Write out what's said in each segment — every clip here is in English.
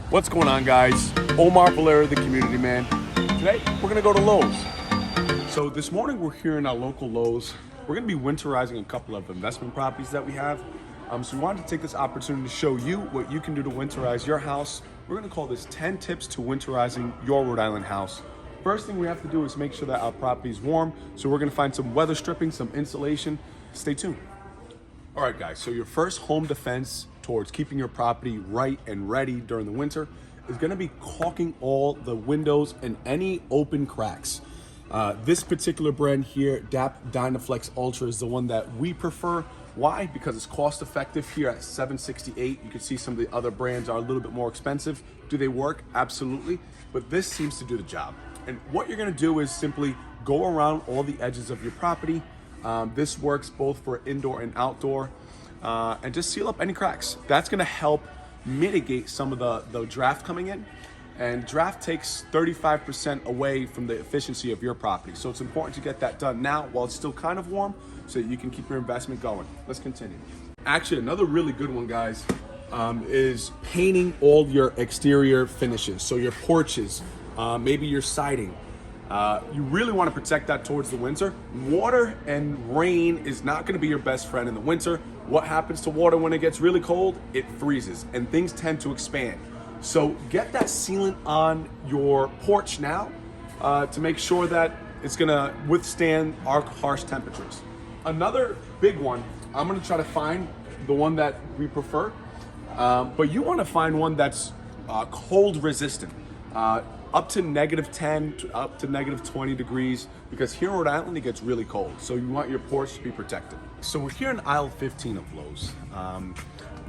What's going on, guys? Omar Valerio, the community man. Today, we're gonna go to Lowe's. So this morning, we're here in our local Lowe's. We're gonna be winterizing a couple of investment properties that we have. So we wanted to take this opportunity to show you what you can do to winterize your house. We're gonna call this 10 tips to winterizing your Rhode Island house. First thing we have to do is make sure that our property is warm. So we're gonna find some weather stripping, some insulation. Stay tuned. All right, guys, so your first home defense towards keeping your property right and ready during the winter is gonna be caulking all the windows and any open cracks. This particular brand here, DAP Dynaflex Ultra, is the one that we prefer. Why? Because it's cost effective here at $768. You can see some of the other brands are a little bit more expensive. Do they work? Absolutely. But this seems to do the job. And what you're gonna do is simply go around all the edges of your property. This works both for indoor and outdoor, and just seal up any cracks. That's gonna help mitigate some of the draft coming in. And draft takes 35% away from the efficiency of your property. So it's important to get that done now while it's still kind of warm so that you can keep your investment going. Let's continue. Actually, another really good one, guys, is painting all your exterior finishes. So your porches, maybe your siding. You really want to protect that towards the winter. Water and rain is not going to be your best friend in the winter. What happens to water when it gets really cold? It freezes and things tend to expand. So get that sealant on your porch now to make sure that it's going to withstand our harsh temperatures. Another big one, I'm going to try to find the one that we prefer, but you want to find one that's cold resistant. Up to -10 up to -20 degrees, because here in Rhode Island it gets really cold, so you want your porch to be protected. So we're here in aisle 15 of Lowe's.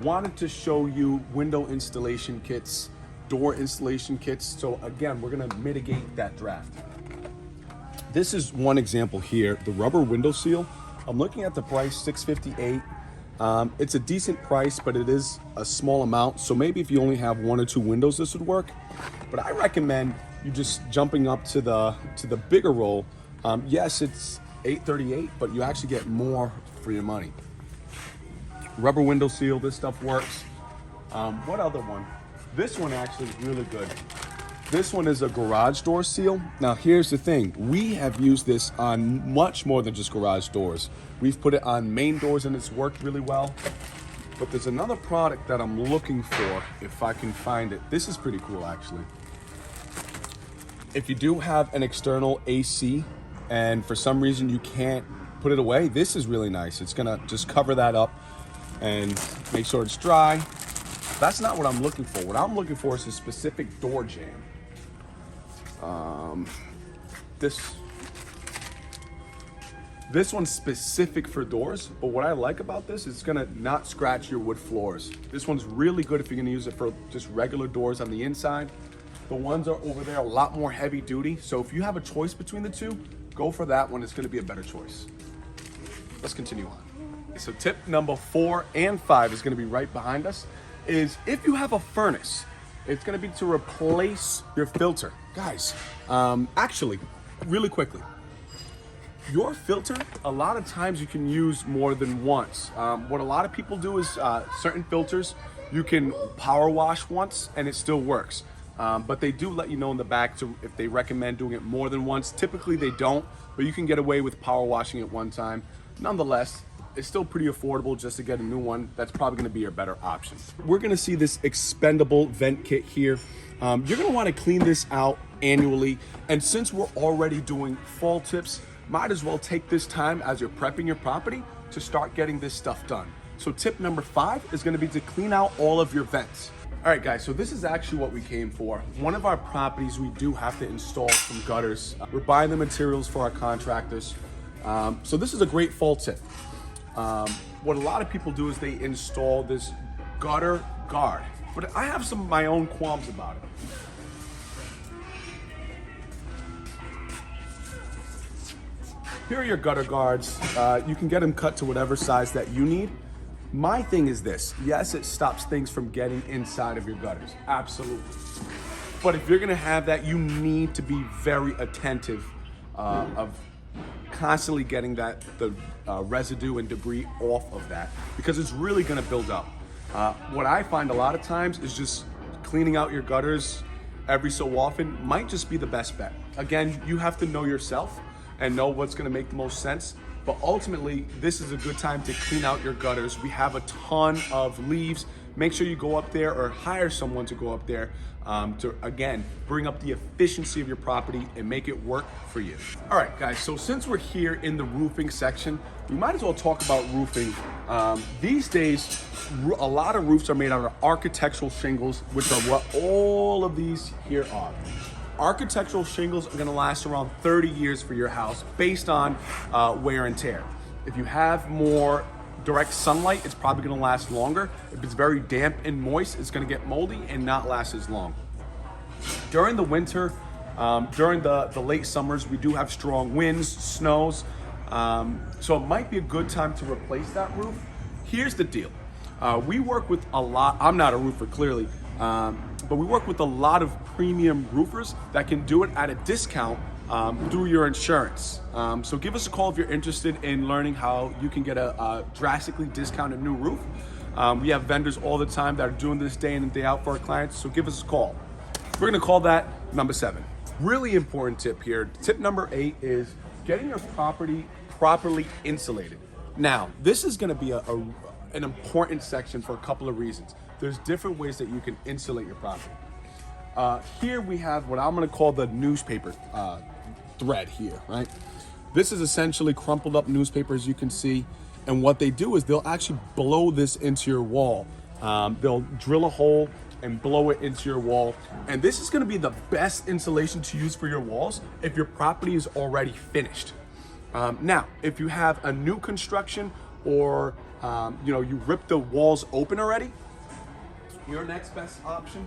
Wanted to show you window installation kits, door installation kits. So again, we're gonna mitigate that draft. This is one example here, the rubber window seal. I'm looking at the price, $658. It's a decent price, but it is a small amount. So maybe if you only have 1 or 2 windows, this would work. But I recommend you just jumping up to the bigger roll. Yes, it's $838, but you actually get more for your money. Rubber window seal, this stuff works. What other one? This one actually is really good. This one is a garage door seal. Now here's the thing, we have used this on much more than just garage doors. We've put it on main doors and it's worked really well. But there's another product that I'm looking for, if I can find it. This is pretty cool, actually. If you do have an external AC and for some reason you can't put it away, this is really nice. It's gonna just cover that up and make sure it's dry. That's not what I'm looking for. What I'm looking for is a specific door jamb. This one's specific for doors, but what I like about this is it's gonna not scratch your wood floors. This one's really good if you're gonna use it for just regular doors on the inside. The ones are over there a lot more heavy duty, so if you have a choice between the two, go for that one. It's gonna be a better choice. Let's continue on. So tip number 4 and 5 is gonna be right behind us, is if you have a furnace, it's gonna be to replace your filter. Guys, actually, really quickly, your filter, a lot of times you can use more than once. What a lot of people do is certain filters, you can power wash once and it still works. But they do let you know in the back if they recommend doing it more than once. Typically they don't, but you can get away with power washing it one time. Nonetheless, it's still pretty affordable just to get a new one. That's probably gonna be your better option. We're gonna see this expendable vent kit here. You're gonna wanna clean this out annually. And since we're already doing fall tips, might as well take this time as you're prepping your property to start getting this stuff done. So tip number 5 is gonna be to clean out all of your vents. All right, guys, so this is actually what we came for. One of our properties, we do have to install some gutters. We're buying the materials for our contractors. So this is a great fall tip. What a lot of people do is they install this gutter guard, but I have some of my own qualms about it. Here are your gutter guards. You can get them cut to whatever size that you need. My thing is this, yes, it stops things from getting inside of your gutters, absolutely. But if you're gonna have that, you need to be very attentive of constantly getting the residue and debris off of that, because it's really gonna build up. What I find a lot of times is just cleaning out your gutters every so often might just be the best bet. Again, you have to know yourself and know what's gonna make the most sense. But ultimately, this is a good time to clean out your gutters. We have a ton of leaves. Make sure you go up there or hire someone to go up there to, again, bring up the efficiency of your property and make it work for you. All right, guys, so since we're here in the roofing section, we might as well talk about roofing. These days, a lot of roofs are made out of architectural shingles, which are what all of these here are. Architectural shingles are gonna last around 30 years for your house based on wear and tear. If you have more direct sunlight, it's probably gonna last longer. If it's very damp and moist, it's gonna get moldy and not last as long. During the winter, during the late summers, we do have strong winds, snows, so it might be a good time to replace that roof. Here's the deal. We work with a lot, I'm not a roofer clearly, but we work with a lot of premium roofers that can do it at a discount through your insurance. So give us a call if you're interested in learning how you can get a drastically discounted new roof. We have vendors all the time that are doing this day in and day out for our clients, so give us a call. We're gonna call that number 7. Really important tip here. Tip number 8 is getting your property properly insulated. Now, this is gonna be an important section for a couple of reasons. There's different ways that you can insulate your property. Here we have what I'm gonna call the newspaper thread here, right? This is essentially crumpled up newspaper, as you can see. And what they do is they'll actually blow this into your wall. They'll drill a hole and blow it into your wall. And this is gonna be the best insulation to use for your walls if your property is already finished. Now, if you have a new construction or you ripped the walls open already, your next best option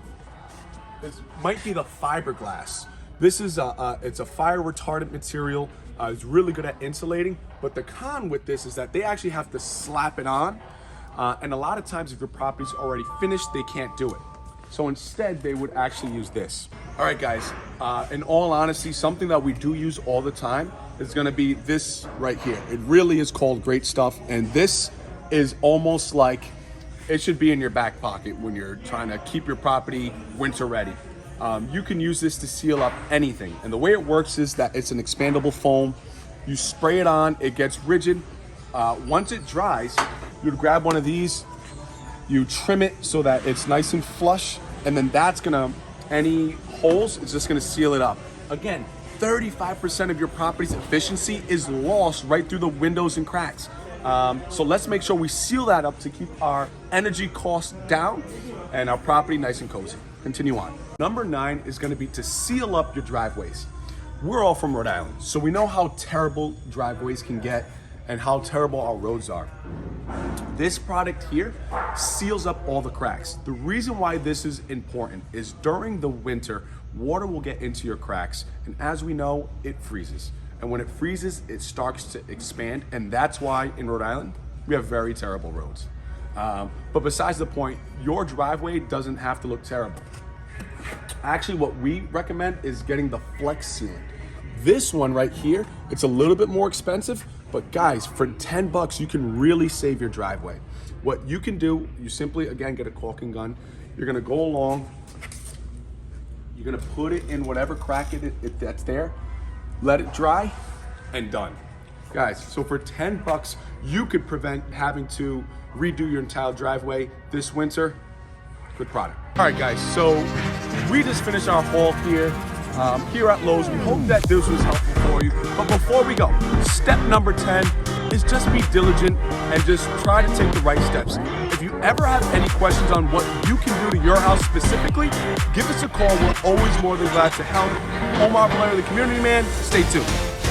might be the fiberglass. This is it's a fire retardant material. It's really good at insulating, but the con with this is that they actually have to slap it on. And a lot of times if your property's already finished, they can't do it. So instead they would actually use this. All right, guys, in all honesty, something that we do use all the time is gonna be this right here. It really is called Great Stuff. And this is almost like, it should be in your back pocket when you're trying to keep your property winter ready. You can use this to seal up anything. And the way it works is that it's an expandable foam. You spray it on, it gets rigid. Once it dries, you'd grab one of these, you trim it so that it's nice and flush, and then that's gonna, any holes, it's just gonna seal it up. Again, 35% of your property's efficiency is lost right through the windows and cracks. So let's make sure we seal that up to keep our energy costs down and our property nice and cozy. Continue on. Number 9 is gonna be to seal up your driveways. We're all from Rhode Island, so we know how terrible driveways can get and how terrible our roads are. This product here seals up all the cracks. The reason why this is important is during the winter, water will get into your cracks, and as we know, it freezes. And when it freezes, it starts to expand, and that's why in Rhode Island, we have very terrible roads. But besides the point, your driveway doesn't have to look terrible. Actually, what we recommend is getting the flex sealant. This one right here, it's a little bit more expensive, but guys, for 10 bucks, you can really save your driveway. What you can do, you simply, again, get a caulking gun. You're gonna go along, you're gonna put it in whatever crack that's there, let it dry, and done. Guys, so for 10 bucks, you could prevent having to redo your entire driveway this winter. Good product. All right, guys, so we just finished our haul here at Lowe's. We hope that this was helpful for you. But before we go, step number 10 is just be diligent and just try to take the right steps. If you ever have any questions on what you can do to your house specifically, give us a call. We're always more than glad to help. Valerio, the community man. Stay tuned.